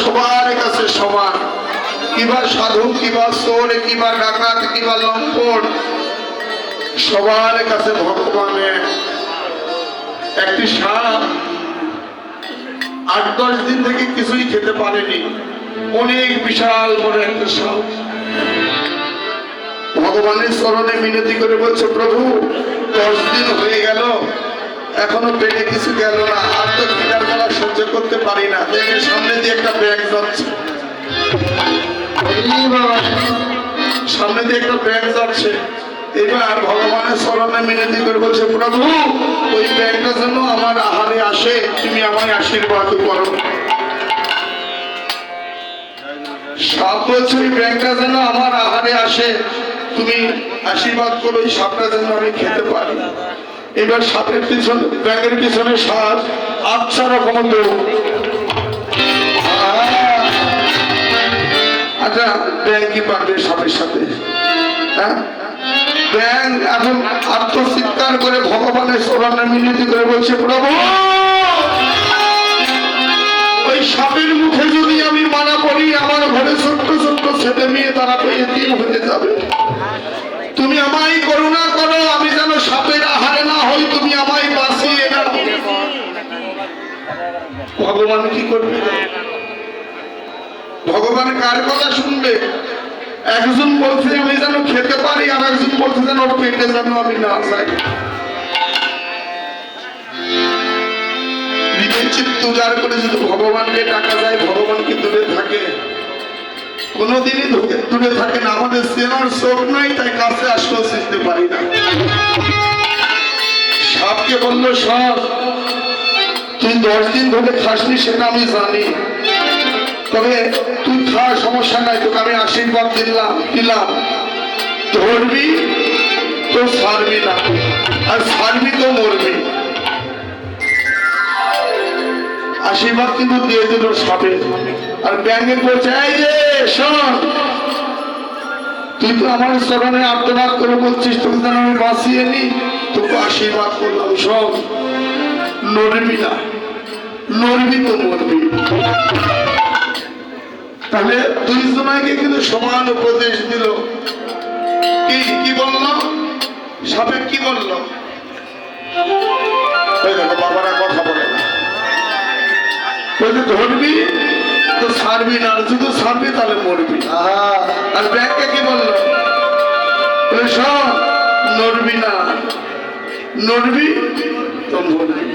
সবার কাছে সমান, কিবা সাধু, কিবা চোর, কিবা ডাকাত, কিবা লম্পট, সবার কাছে ভগবানের। একটি সাপ 8-10 দিন থেকে কিছুই খেতে পারেনি, অনেক বিশাল বড় একটা সাপ। ভগবানের চরণে মিনতি করে বলছে, প্রভু 10 দিন হয়ে গেল, এখনো পেটে কিছু গেল না, আর তো খিদার জ্বালা সহ্য করতে পারি না। দেখে সামনে দিয়ে একটা ব্যাগ যাচ্ছে, সামনে দিয়ে একটা ব্যাগ যাচ্ছে। এবার ভগবানের চরণে মিনতি করে বলছে, প্রভু ওই ব্যাগটা যেন আমার আহারে আসে, তুমি আমায় আশীর্বাদ করো। সাপ বলছে, ওই ব্যাগটা যেন আমার আহারে আসে, তুমি আশীর্বাদ করো, ওই সাপটা যেন আমি খেতে পারি। এবার সাপের পিছনে, ব্যাগের পিছনে সাপ 8 রকম দৌড়। আচ্ছা ব্যাগ কি পারবে সাপের সাথে? হ্যাঁ, ব্যাগ এখন আত্মচিৎকার করে ভগবানের চরণে মিনতি করে বলছে, প্রভু ওই সাপের মুখে যদি আমি মানা করি, আমার ঘরে ছোট্ট ছোট্ট ছেলে মেয়ে তারা তো এতিম হয়ে যাবে। তুমি আমায় করুণা করো, আমি যেন সাপের আহারে না হই, তুমি আমায় বাঁচিয়ে নাও। ভগবান কি করবে? ভগবান কার কথা শুনবে? একজন বলছে আমি যেন খেতে পারি, আর একজন বলছে যেন ওর পেটে যেন আমি না যাই। নিজের চিত্ত উজাড় করে যদি ভগবানকে ডাকা যায়, ভগবান কি দূরে থাকে? কোনদিনই দূরে থাকে না। আমাদের চেনার চোখ নাই, তাই কাছে আসলেও চিনতে পারি না। সাপকে বললো, সাপ তুই 10 দিন ধরে খাসনি সেটা আমি জানি, তবে তুই খা, সমস্যা নাই, তোকে আমি আশীর্বাদ দিলাম, ধরবি তো ছাড়বি না, আর ছাড়বি তো মরবি। আশীর্বাদ কিন্তু দিয়ে দিল সাপে। আর ব্যাঙে বলছে, এই যে শোন, তুই তো আমার চরণে আর্তনাদ করে বলছিস তোকে যেন আমি বাঁচিয়ে নি, তোকে আশীর্বাদ করলাম, শোন নড়বি না, নড়বি তো মরবি। তাহলে 2 জনকে কিন্তু সমান উপদেশ দিল। কি বলল সাপে? কি বলল? বাবারা কথা বলে না, ধরবি তো ছাড়বি না, শুধু ছাড়বি তাহলে মরবি। আর ব্যাগকে কি বললো? সব নড়বি না, নড়বি তো মরবি।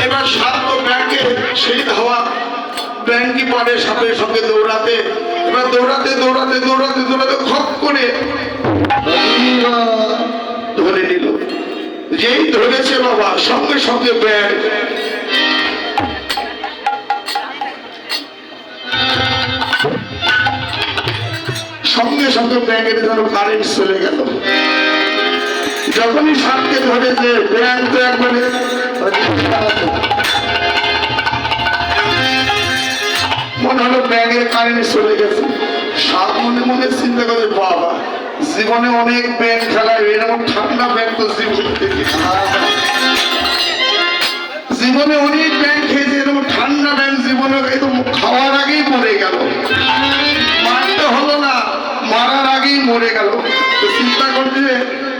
এবার সাপ তো ব্যাংকে সেই ধাওয়া, ব্যাংকি পারে সাপের সঙ্গে দৌড়াতে। এবার দৌড়াতে দৌড়াতে দৌড়াতে দৌড়াতে খপ করে ধরে নিল। যেই ধরেছে বাবা, সঙ্গে সঙ্গে ব্যাগ সঙ্গে সঙ্গে ব্যাগের যেন কারেন্ট চলে গেল। যখনই সাপকে ধরেছে, ব্যাগ তো একবারে মনে হলো ব্যাগের কারেন্ট চলে গেছে। সাপ মনে মনে চিন্তা করে, বাবা জীবনে অনেক ব্যাগ খেলায়, এরকম ঠান্ডা ব্যাগ তো জীবন থেকে, জীবনে অনেক ব্যাগ খেয়েছে, এরকম ঠান্ডা ব্যাগ জীবনে একদম খাওয়ার আগেই মরে গেল। মারতে হলো না, মারার আগেই মরে গেল। চিন্তা করছে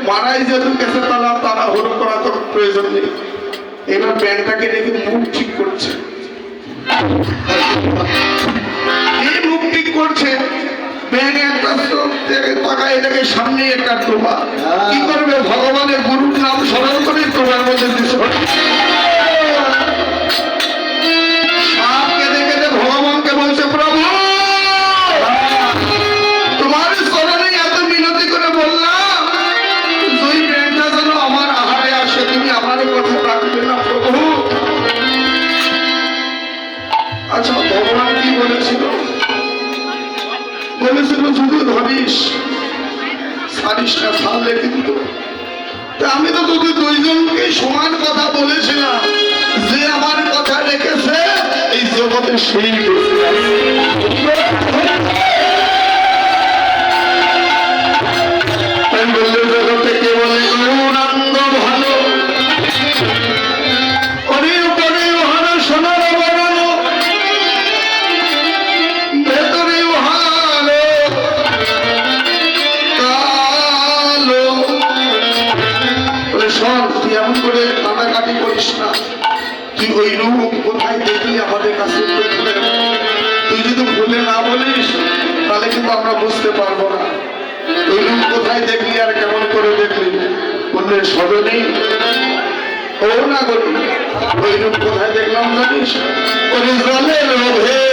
মারাই যেহেতু গেছে, তারা হলো করা তো প্রয়োজন নেই। এবার ব্যাংকটাকে রেখে মুখ ঠিক করছে। এই মুখ ঠিক করছে, ব্যাংক একটা টাকায় এটাকে সামনে একটা প্রভা। কি করবে? ভগবানের গুরুর নাম স্মরণ করে প্রভার মধ্যে দিচ্ছে। সাপ কেঁদে কেঁদে ভগবানকে বলছে, প্রভু তোমার চরণে এত মিনতি করে বললাম, দুই ব্যাংকটা যেন আমার আহারে আসে, তুমি আমার কথা রাখবে না প্রভু। আচ্ছা ভগবান কি বলেছিল? বলেছিল শুধু ধরিস, ছাড়িস না, ছাড়লে কিন্তু। আমি তো তোদের 2 জনকে সমান কথা বলেছিলাম, যে আমার কথা রেখেছে এই জগতে সেই বললে জগতে কে বলে গৌরাঙ্গ ভালো, অনেক ভালো সোনার বানানো ওই রূপ কোথায় দেখলি আমাদের কাছে তুই যদি ভুলে না বলিস তাহলে কিন্তু আমরা বুঝতে পারবো না ওই রূপ কোথায় দেখলি আর কেমন করে দেখলি বললে সদনে ও না করি ওই রূপ কোথায় দেখলাম জানিস ওই জলের লোভে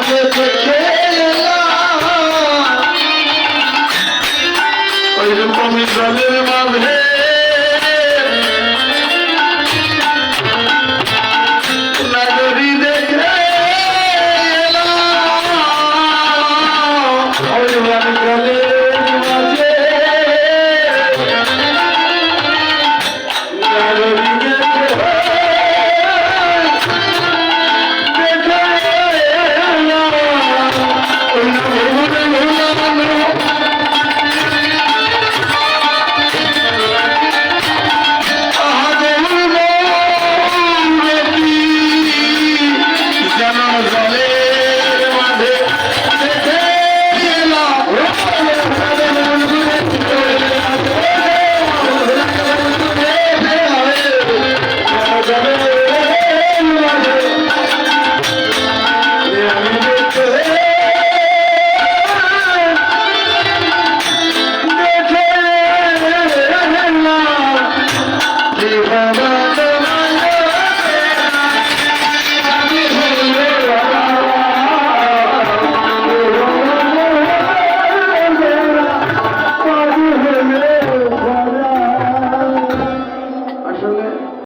ভেতরে জলের মাঝে